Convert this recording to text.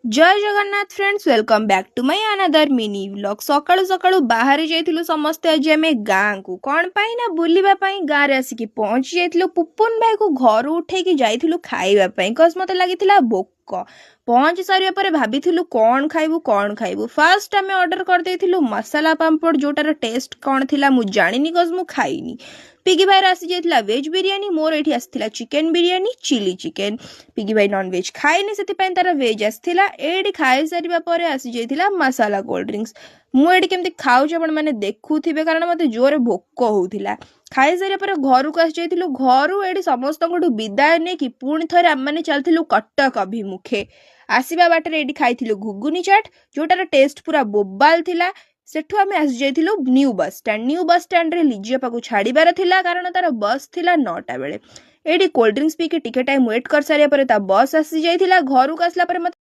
जय Jagannath friends, welcome back to my another mini vlog. सकाळू सकाळू बाहरी जाइथिलु समस्ते आज आमे गाँ को कोन पाई ना बुलिबा पाई गाँ रे आसिकी पहुंची जाइथिलु। पुपुन भाई को घर उठेकी जाइथिलु खाइबा पाई कस मते लागिथिला भोक। पहुंची सारिया परे भाबिथिलु कोन खाइबु। फर्स्ट आमे ऑर्डर कर देथिलु मसाला पापड़, जोटार टेस्ट कोन थिला मु जानिनी कस मु खाइनी। पिगी भाई आसी जाइथिला वेज बिरियानी, मोर एठी आसीथिला चिकन बिरियानी चिली चिकन। पिगी भाई नॉन वेज खाइनी सेति पाई तार वेज आसीथिला। एडी खाइ सारिबा परे आसी जाइथिला मसाला कोल्ड ड्रिंक्स। मु एडी केमति खाउछ आपण माने देखुथिबे, कारण मते जोरे भोक होउथिला। खाइ सारिया परे घरु को आसी जाइथिलु। घरु एडी समस्तंकटु विदाय ने कि पुणी थरे आम माने चलथिलु कटक अभिमुखे। आसीबा बाटरे एडी खाइथिलु घुगुनी चाट, जोटार टेस्ट पूरा बोबाल थिला। सेठु आमे आसी जाइथिलु new bus stand. New bus stand रे लिजिया पाकु छाड़ीबार थिला, कारण तार बस थिला 9टा बेले। एडी कोल्ड ड्रिंक्स पी के टिके टाइम वेट कर सारिया परे ता बस आसी जाइथिला। घरु को आसला परे